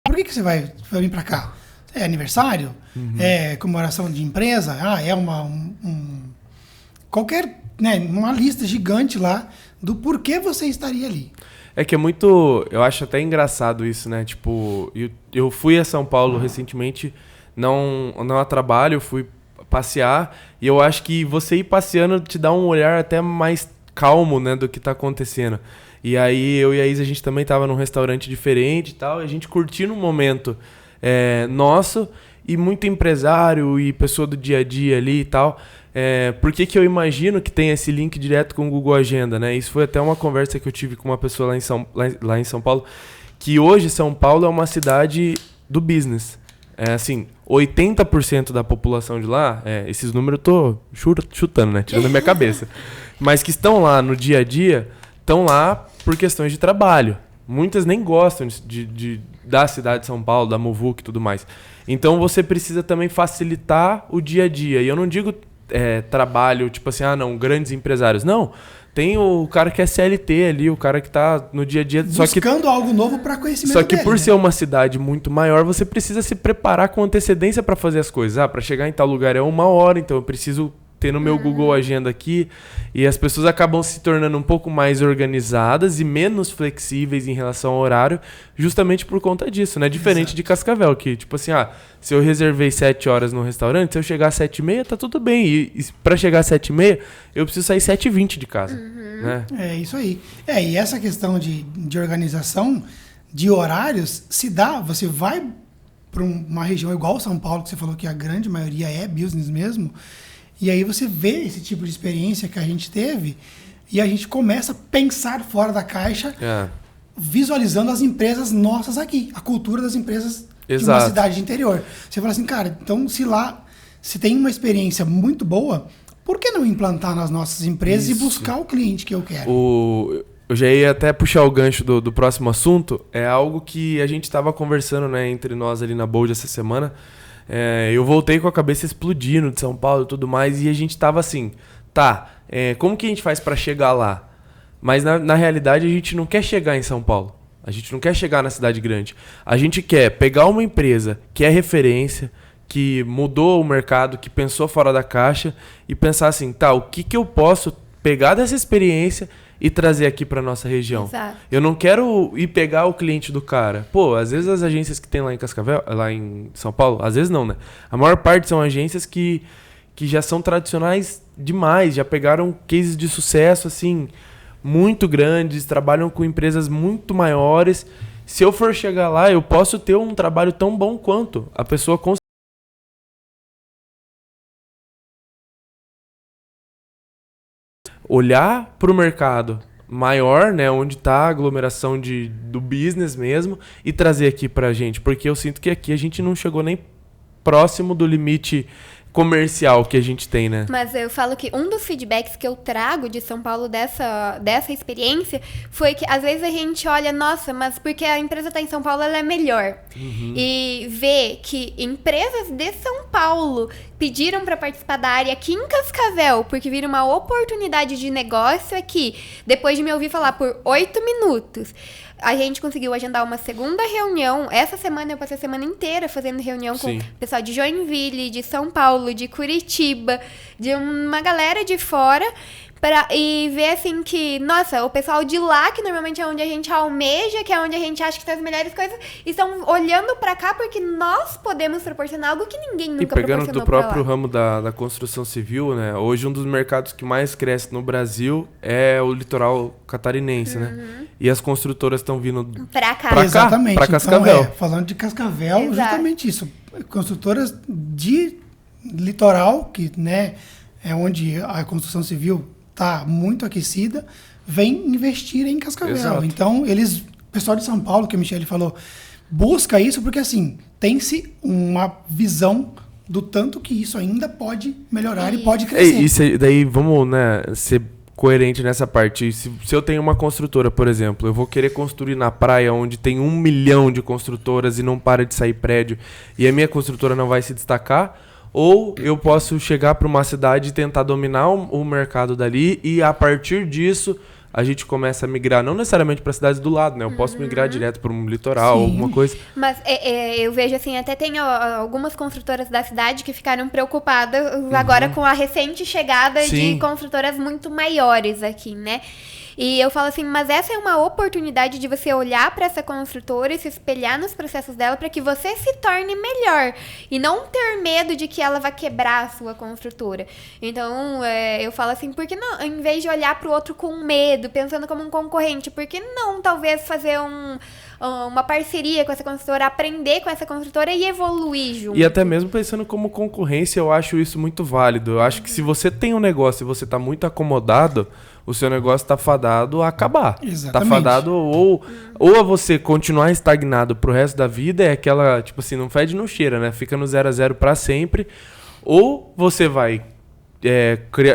Por que você vai vir pra cá? É aniversário? É comemoração de empresa? É qualquer, né, uma lista gigante lá do porquê você estaria ali. É que é muito... Eu acho até engraçado isso, né? Tipo, eu fui a São Paulo recentemente, não a trabalho, fui passear, e eu acho que você ir passeando te dá um olhar até mais calmo, né, do que tá acontecendo. E aí, eu e a Isa, a gente também tava num restaurante diferente e tal, e a gente curtindo um momento nosso, e muito empresário e pessoa do dia a dia ali e tal. Por que eu imagino que tem esse link direto com o Google Agenda, né? Isso foi até uma conversa que eu tive com uma pessoa lá em São Paulo, que hoje São Paulo é uma cidade do business. Assim, 80% da população de lá, esses números eu tô chutando, né? Tirando da minha cabeça. Mas que estão lá no dia a dia, estão lá por questões de trabalho. Muitas nem gostam da cidade de São Paulo, da Muvuca e tudo mais. Então você precisa também facilitar o dia a dia. E eu não digo trabalho, tipo assim, grandes empresários. Não, tem o cara que é CLT ali, o cara que tá no dia a dia... Buscando algo novo para conhecimento Só que dele, por né? ser uma cidade muito maior, você precisa se preparar com antecedência para fazer as coisas. Para chegar em tal lugar é 1 hora, então eu preciso ter no meu Google Agenda aqui, e as pessoas acabam se tornando um pouco mais organizadas e menos flexíveis em relação ao horário, justamente por conta disso, né? Diferente Exato. de Cascavel, que tipo assim, se eu reservei 7 horas no restaurante, se eu chegar às 7h30, tá tudo bem. E para chegar às 7h30, eu preciso sair 7h20 de casa, né? É isso aí. E essa questão de organização, de horários, se dá, você vai para uma região igual São Paulo, que você falou que a grande maioria é business mesmo, e aí você vê esse tipo de experiência que a gente teve e a gente começa a pensar fora da caixa, visualizando as empresas nossas aqui, a cultura das empresas de uma cidade de interior. Você fala assim, cara, então se tem uma experiência muito boa, por que não implantar nas nossas empresas e buscar o cliente que eu quero? Eu já ia até puxar o gancho do próximo assunto. É algo que a gente estava conversando, né, entre nós ali na Bold essa semana. Eu voltei com a cabeça explodindo de São Paulo e tudo mais, e a gente tava assim, como que a gente faz para chegar lá? Mas na realidade a gente não quer chegar em São Paulo, a gente não quer chegar na cidade grande, a gente quer pegar uma empresa que é referência, que mudou o mercado, que pensou fora da caixa e pensar assim, o que eu posso pegar dessa experiência e trazer aqui para nossa região. Exato. Eu não quero ir pegar o cliente do cara. Pô, às vezes as agências que tem lá em Cascavel, lá em São Paulo, às vezes não, né? A maior parte são agências que já são tradicionais demais, já pegaram cases de sucesso, assim, muito grandes, trabalham com empresas muito maiores. Se eu for chegar lá, eu posso ter um trabalho tão bom quanto a pessoa olhar para o mercado maior, né, onde está a aglomeração do business mesmo, e trazer aqui para a gente, porque eu sinto que aqui a gente não chegou nem próximo do limite comercial que a gente tem, né? Mas eu falo que um dos feedbacks que eu trago de São Paulo dessa experiência foi que às vezes a gente olha, nossa, mas porque a empresa está em São Paulo, ela é melhor. E vê que empresas de São Paulo pediram para participar da área aqui em Cascavel, porque viram uma oportunidade de negócio aqui, depois de me ouvir falar por 8 minutos. A gente conseguiu agendar uma segunda reunião. Essa semana eu passei a semana inteira fazendo reunião com o pessoal de Joinville, de São Paulo, de Curitiba, de uma galera de fora. E ver assim que, nossa, o pessoal de lá, que normalmente é onde a gente almeja, que é onde a gente acha que tem as melhores coisas, estão olhando pra cá porque nós podemos proporcionar algo que ninguém nunca proporcionou. E pegando do próprio ramo da construção civil, né? Hoje um dos mercados que mais cresce no Brasil é o litoral catarinense, né? E as construtoras estão vindo pra cá. Exatamente. Pra Cascavel. Então, falando de Cascavel, Exato. justamente isso. Construtoras de litoral, que, né, é onde a construção civil está muito aquecida, vem investir em Cascavel. Exato. Então, o pessoal de São Paulo, que a Michelle falou, busca isso porque, assim, tem-se uma visão do tanto que isso ainda pode melhorar e pode crescer. E daí, vamos, né, ser coerente nessa parte. Se eu tenho uma construtora, por exemplo, eu vou querer construir na praia onde tem 1 milhão de construtoras e não para de sair prédio, e a minha construtora não vai se destacar, ou eu posso chegar para uma cidade e tentar dominar o mercado dali, e a partir disso a gente começa a migrar, não necessariamente para cidades do lado, né? Eu posso migrar direto para um litoral, alguma coisa. Mas eu vejo assim, até tem algumas construtoras da cidade que ficaram preocupadas agora com a recente chegada de construtoras muito maiores aqui, né? E eu falo assim, mas essa é uma oportunidade de você olhar para essa construtora e se espelhar nos processos dela para que você se torne melhor. E não ter medo de que ela vai quebrar a sua construtora. Então, eu falo assim, por que não, em vez de olhar para o outro com medo, pensando como um concorrente, por que não talvez fazer uma parceria com essa construtora, aprender com essa construtora e evoluir junto? E até mesmo pensando como concorrência, eu acho isso muito válido. Eu acho que se você tem um negócio e você está muito acomodado, o seu negócio está fadado a acabar. Exatamente. Tá fadado ou a você continuar estagnado pro resto da vida, é aquela, tipo assim, não fede, não cheira, né? Fica no 0-0 para sempre. Ou você vai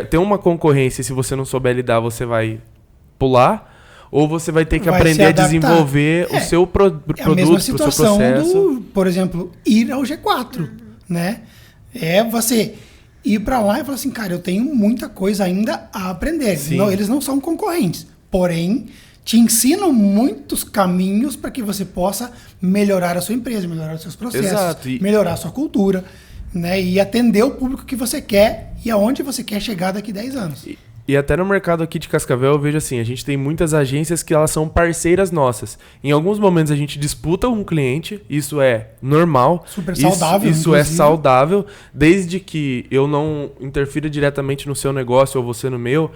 ter uma concorrência e se você não souber lidar, você vai pular. Ou você vai ter que aprender a desenvolver o seu produto, a mesma situação o seu processo. por exemplo, ir ao G4, né? É você ir para lá e falar assim, cara, eu tenho muita coisa ainda a aprender. Não, eles não são concorrentes, porém, te ensinam muitos caminhos para que você possa melhorar a sua empresa, melhorar os seus processos, melhorar a sua cultura, né? E atender o público que você quer e aonde você quer chegar daqui 10 anos. E até no mercado aqui de Cascavel eu vejo assim, a gente tem muitas agências que elas são parceiras nossas. Em alguns momentos a gente disputa um cliente, isso é normal. Super saudável. Isso é saudável, desde que eu não interfira diretamente no seu negócio ou você no meu.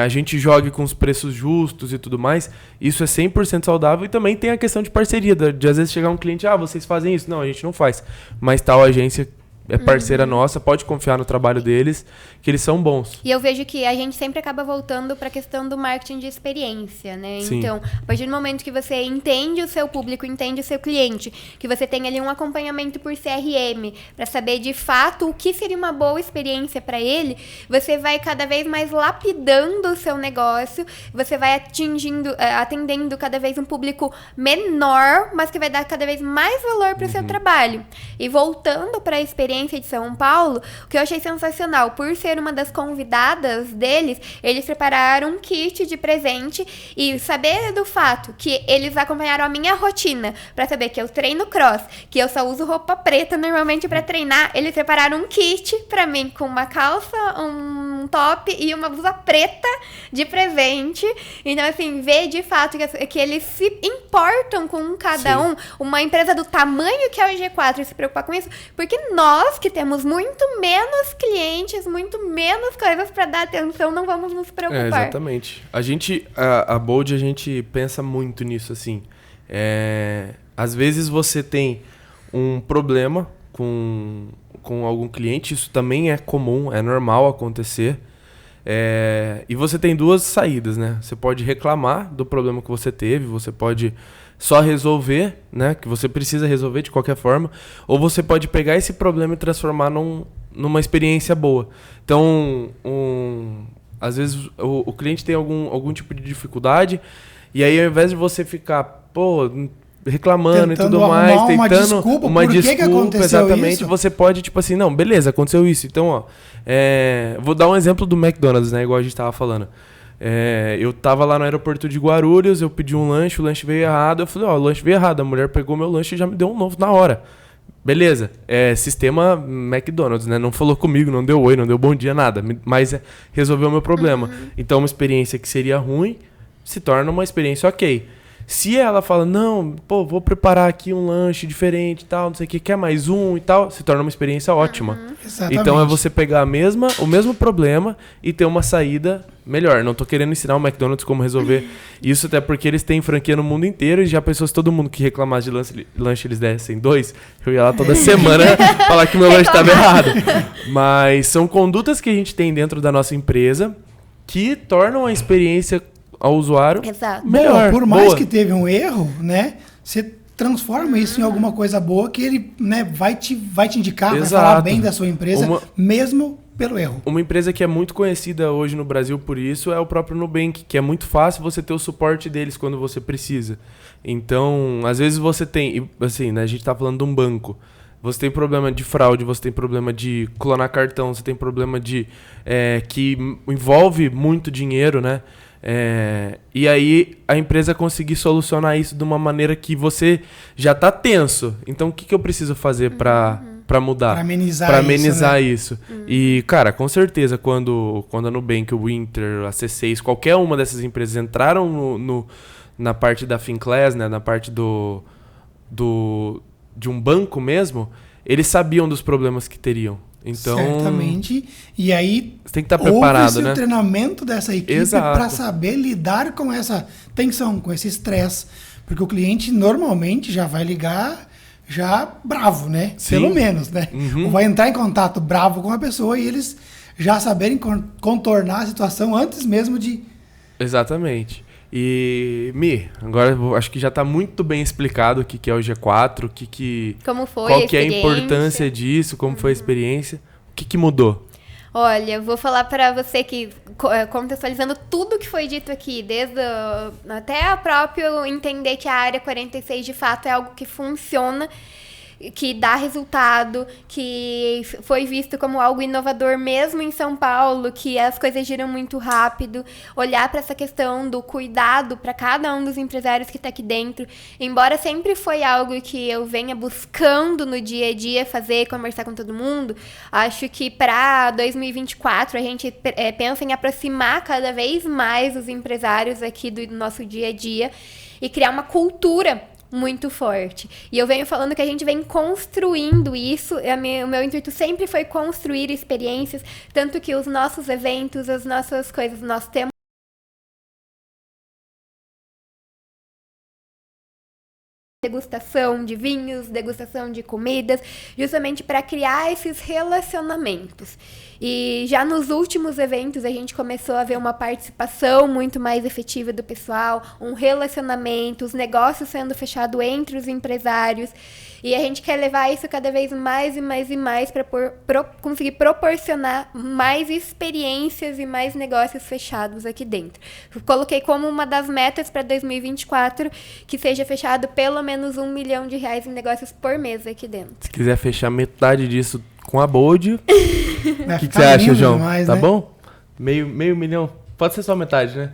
A gente jogue com os preços justos e tudo mais. Isso é 100% saudável. E também tem a questão de parceria, de às vezes chegar um cliente, vocês fazem isso. Não, a gente não faz. Mas tal agência é parceira nossa, pode confiar no trabalho deles, que eles são bons. E eu vejo que a gente sempre acaba voltando para a questão do marketing de experiência, né? Sim. Então, a partir do momento que você entende o seu público, entende o seu cliente, que você tem ali um acompanhamento por CRM, para saber de fato o que seria uma boa experiência para ele, você vai cada vez mais lapidando o seu negócio, você vai atendendo cada vez um público menor, mas que vai dar cada vez mais valor para o seu trabalho. E voltando para a experiência de São Paulo, o que eu achei sensacional, por ser uma das convidadas deles, eles prepararam um kit de presente e saber do fato que eles acompanharam a minha rotina, pra saber que eu treino cross, que eu só uso roupa preta normalmente pra treinar, eles prepararam um kit pra mim com uma calça, um top e uma blusa preta de presente. Então, assim, ver de fato que eles se importam com cada um, uma empresa do tamanho que é o G4 se preocupar com isso, porque nós que temos muito menos clientes, muito menos coisas para dar atenção, não vamos nos preocupar. Exatamente. A Bold, a gente pensa muito nisso, assim. Às vezes você tem um problema com algum cliente, isso também é comum, é normal acontecer. E você tem duas saídas, né? Você pode reclamar do problema que você teve, você pode só resolver, né? Que você precisa resolver de qualquer forma. Ou você pode pegar esse problema e transformar numa experiência boa. Então, às vezes o cliente tem algum tipo de dificuldade e aí ao invés de você ficar, reclamando Tentando e tudo mais, uma tentando desculpa, uma por que desculpa, aconteceu exatamente, isso? você pode, tipo assim, não, beleza, aconteceu isso. Então, vou dar um exemplo do McDonald's, né, igual a gente tava falando. Eu tava lá no aeroporto de Guarulhos, eu pedi um lanche, o lanche veio errado, eu falei, o lanche veio errado, a mulher pegou meu lanche e já me deu um novo na hora. Beleza, sistema McDonald's, né? Não falou comigo, não deu oi, não deu bom dia, nada. Mas resolveu o meu problema. Então, uma experiência que seria ruim se torna uma experiência ok. Se ela fala, não, vou preparar aqui um lanche diferente e tal, não sei o que, quer mais um e tal, se torna uma experiência ótima. Exatamente. Então, é você pegar o mesmo problema e ter uma saída melhor. Não tô querendo ensinar o McDonald's como resolver isso, até porque eles têm franquia no mundo inteiro e já pensou se todo mundo que reclamasse de lanche eles dessem 2, eu ia lá toda semana falar que meu lanche estava errado. Mas são condutas que a gente tem dentro da nossa empresa que tornam a experiência ao usuário melhor. Por mais que teve um erro, né? Você transforma isso em alguma coisa boa que ele, né, vai te indicar, vai falar bem da sua empresa, mesmo pelo erro. Uma empresa que é muito conhecida hoje no Brasil por isso é o próprio Nubank, que é muito fácil você ter o suporte deles quando você precisa. Então, às vezes você tem, assim, né, a gente tá falando de um banco. Você tem problema de fraude, você tem problema de clonar cartão, você tem problema de que envolve muito dinheiro, né? E aí a empresa conseguir solucionar isso de uma maneira que você já tá tenso. Então o que eu preciso fazer pra mudar? Pra amenizar isso. E, cara, com certeza quando a Nubank, o Inter, a C6, qualquer uma dessas empresas entraram na parte da Finclass, né, na parte de um banco mesmo, eles sabiam dos problemas que teriam. Então, certamente. E aí você tem que estar preparado, houve né? o treinamento dessa equipe para saber lidar com essa tensão, com esse estresse. Porque o cliente normalmente já vai ligar já bravo, né? Sim. Pelo menos, né? Ou vai entrar em contato bravo com a pessoa e eles já saberem contornar a situação antes mesmo de... Exatamente. E, agora eu acho que já está muito bem explicado o que é o G4, como foi qual que é a importância disso, como foi a experiência, o que mudou. Olha, eu vou falar para você que, contextualizando tudo que foi dito aqui, até a próprio entender que a área 46 de fato é algo que funciona, que dá resultado, que foi visto como algo inovador mesmo em São Paulo, que as coisas giram muito rápido, olhar para essa questão do cuidado para cada um dos empresários que está aqui dentro, embora sempre foi algo que eu venha buscando no dia a dia fazer, conversar com todo mundo, acho que para 2024 a gente pensa em aproximar cada vez mais os empresários aqui do nosso dia a dia e criar uma cultura muito forte. E eu venho falando que a gente vem construindo isso. O meu intuito sempre foi construir experiências, tanto que os nossos eventos, as nossas coisas, nós temos degustação de vinhos, degustação de comidas, justamente para criar esses relacionamentos. E já nos últimos eventos a gente começou a ver uma participação muito mais efetiva do pessoal, um relacionamento, os negócios sendo fechados entre os empresários. E a gente quer levar isso cada vez mais e mais e mais para conseguir proporcionar mais experiências e mais negócios fechados aqui dentro. Eu coloquei como uma das metas para 2024 que seja fechado pelo menos R$1 milhão em negócios por mês aqui dentro. Se quiser fechar metade disso com a Bold, o que você acha, João? Demais, tá, né? Bom? Meio milhão? Pode ser só metade, né?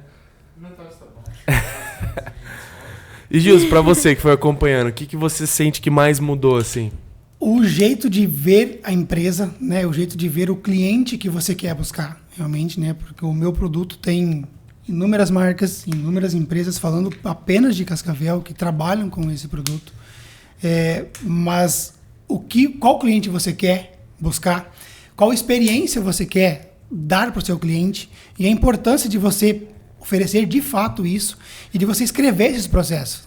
Metade tá bom. E Gilson, pra você que foi acompanhando, o que você sente que mais mudou, assim? O jeito de ver a empresa, né? O jeito de ver o cliente que você quer buscar, realmente, né? Porque o meu produto tem inúmeras marcas, inúmeras empresas falando apenas de Cascavel, que trabalham com esse produto. Mas qual cliente você quer buscar? Qual experiência você quer dar para o seu cliente? E a importância de você oferecer de fato isso e de você escrever esses processos.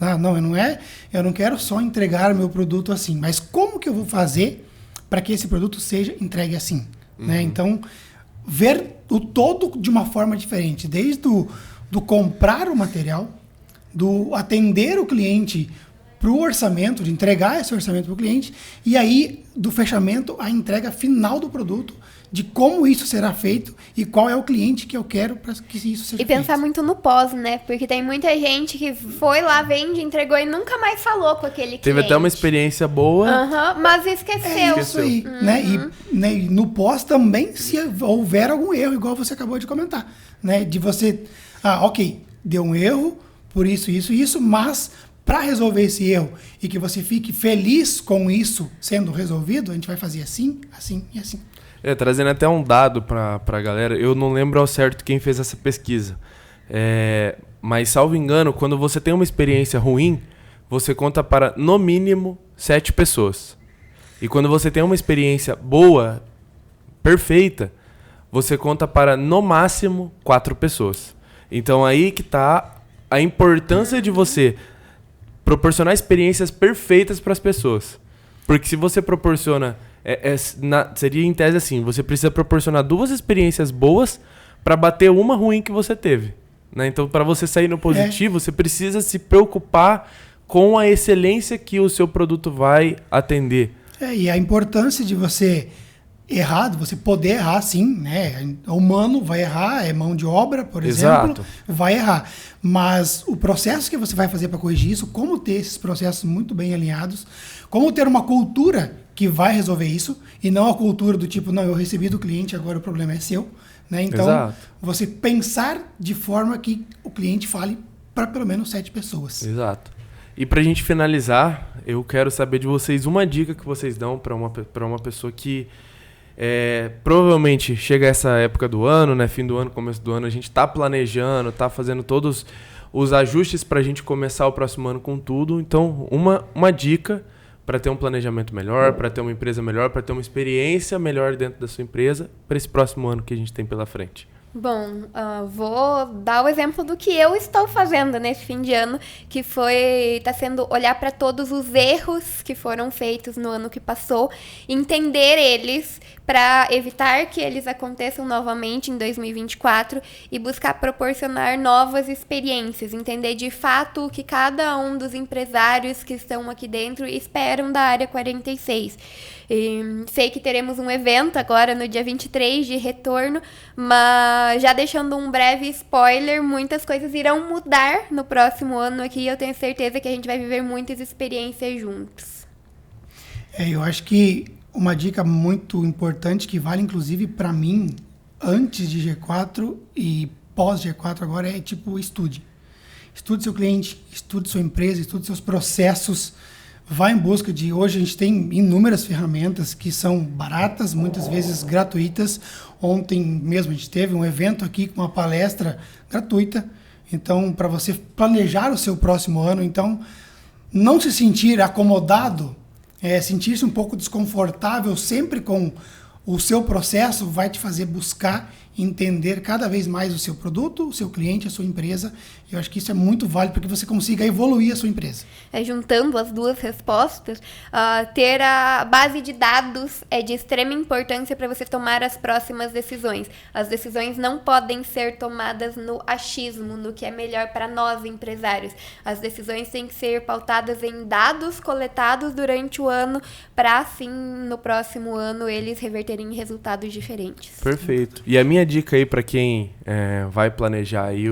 Eu não quero só entregar meu produto assim, mas como que eu vou fazer para que esse produto seja entregue assim? Né? Então, ver o todo de uma forma diferente, desde do comprar o material, do atender o cliente para o orçamento, de entregar esse orçamento para o cliente, e aí do fechamento a entrega final do produto, de como isso será feito e qual é o cliente que eu quero para que isso seja feito. E pensar muito no pós, né? Porque tem muita gente que foi lá, vende, entregou e nunca mais falou com aquele cliente. Teve até uma experiência boa. Mas esqueceu. É isso aí, né? E no pós também, se houver algum erro, igual você acabou de comentar, né? De você, ok, deu um erro por isso, mas para resolver esse erro e que você fique feliz com isso sendo resolvido, a gente vai fazer assim, assim e assim. Trazendo até um dado pra galera, eu não lembro ao certo quem fez essa pesquisa. Mas, salvo engano, quando você tem uma experiência ruim, você conta para, no mínimo, 7 pessoas. E quando você tem uma experiência boa, perfeita, você conta para, no máximo, 4 pessoas. Então, aí que está a importância de você proporcionar experiências perfeitas para as pessoas. Porque se você proporciona... seria em tese assim, você precisa proporcionar 2 experiências boas para bater uma ruim que você teve, né? Então, para você sair no positivo, você precisa se preocupar com a excelência que o seu produto vai atender. E a importância de você errar, de você poder errar, sim, né? O humano vai errar, é mão de obra, por exemplo, vai errar. Mas o processo que você vai fazer para corrigir isso, como ter esses processos muito bem alinhados, como ter uma cultura que vai resolver isso, e não a cultura do tipo, não, eu recebi do cliente, agora o problema é seu, né? Então, você pensar de forma que o cliente fale para pelo menos 7 pessoas. Exato. E pra gente finalizar, eu quero saber de vocês uma dica que vocês dão para uma pessoa que provavelmente chega essa época do ano, né? Fim do ano, começo do ano, a gente tá planejando, tá fazendo todos os ajustes pra gente começar o próximo ano com tudo. Então, uma dica para ter um planejamento melhor, para ter uma empresa melhor, para ter uma experiência melhor dentro da sua empresa para esse próximo ano que a gente tem pela frente. Bom, vou dar o exemplo do que eu estou fazendo nesse fim de ano, que tá sendo olhar para todos os erros que foram feitos no ano que passou, entender eles para evitar que eles aconteçam novamente em 2024 e buscar proporcionar novas experiências, entender de fato o que cada um dos empresários que estão aqui dentro esperam da Área 46. Sei que teremos um evento agora no dia 23 de retorno, mas já deixando um breve spoiler, muitas coisas irão mudar no próximo ano aqui e eu tenho certeza que a gente vai viver muitas experiências juntos. Eu acho que uma dica muito importante que vale inclusive para mim antes de G4 e pós G4 agora é tipo estude. Estude seu cliente, estude sua empresa, estude seus processos. Vá em busca de... Hoje a gente tem inúmeras ferramentas que são baratas, muitas vezes gratuitas. Ontem mesmo a gente teve um evento aqui com uma palestra gratuita. Então, para você planejar o seu próximo ano, então, não se sentir acomodado, sentir-se um pouco desconfortável sempre com o seu processo vai te fazer buscar entender cada vez mais o seu produto, o seu cliente, a sua empresa. Eu acho que isso é muito válido para que você consiga evoluir a sua empresa. Juntando as duas respostas, ter a base de dados é de extrema importância para você tomar as próximas decisões. As decisões não podem ser tomadas no achismo, no que é melhor para nós, empresários. As decisões têm que ser pautadas em dados coletados durante o ano, para assim, no próximo ano, eles reverterem em resultados diferentes. Perfeito. E a minha dica aí para quem vai planejar aí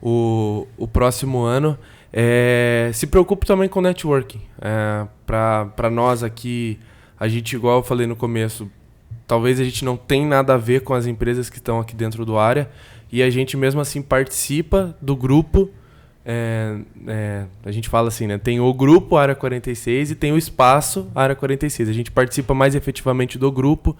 o próximo ano, se preocupe também com networking. Para nós aqui, a gente, igual eu falei no começo, talvez a gente não tenha nada a ver com as empresas que estão aqui dentro do área, e a gente mesmo assim participa do grupo. A gente fala assim, né? Tem o grupo Área 46 e tem o espaço Área 46. A gente participa mais efetivamente do grupo.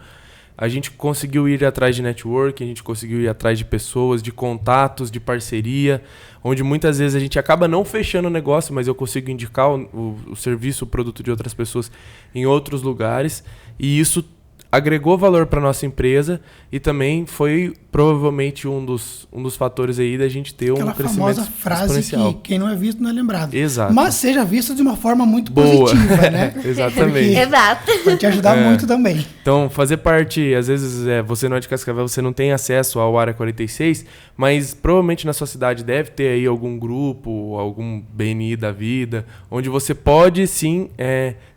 A gente conseguiu ir atrás de networking, a gente conseguiu ir atrás de pessoas, de contatos, de parceria, onde muitas vezes a gente acaba não fechando o negócio, mas eu consigo indicar o serviço, o produto de outras pessoas em outros lugares. E isso agregou valor para nossa empresa e também foi provavelmente um dos fatores aí da gente ter Aquela um crescimento famosa frase exponencial. que quem não é visto não é lembrado. Exato. Mas seja visto de uma forma muito Boa. positiva, né? Exatamente. Exato. Vai te ajudar muito também. Então, fazer parte, às vezes, você não é de Cascavel, você não tem acesso ao Área 46, mas provavelmente na sua cidade deve ter aí algum grupo, algum BNI da vida, onde você pode, sim,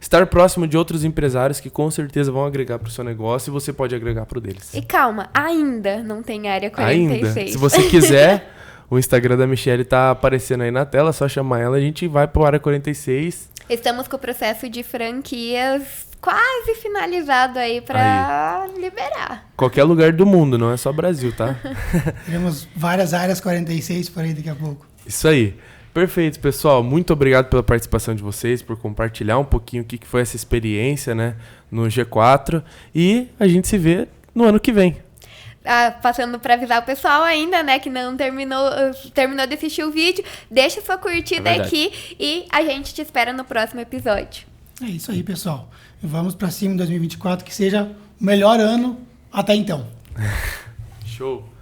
estar próximo de outros empresários que com certeza vão agregar para o seu negócio e você pode agregar para o deles. E calma, ainda não tem área 46. Ainda. Se você quiser, o Instagram da Michelle tá aparecendo aí na tela, só chamar ela, a gente vai para o Área 46. Estamos com o processo de franquias quase finalizado aí pra liberar. Qualquer lugar do mundo, não é só Brasil, tá? Teremos várias áreas 46 por aí daqui a pouco. Isso aí. Perfeito, pessoal. Muito obrigado pela participação de vocês, por compartilhar um pouquinho o que foi essa experiência, né, no G4. E a gente se vê no ano que vem. Passando para avisar o pessoal ainda, né, que não terminou de assistir o vídeo, deixa sua curtida aqui e a gente te espera no próximo episódio. É isso aí, pessoal. Vamos pra cima em 2024, que seja o melhor ano até então. Show!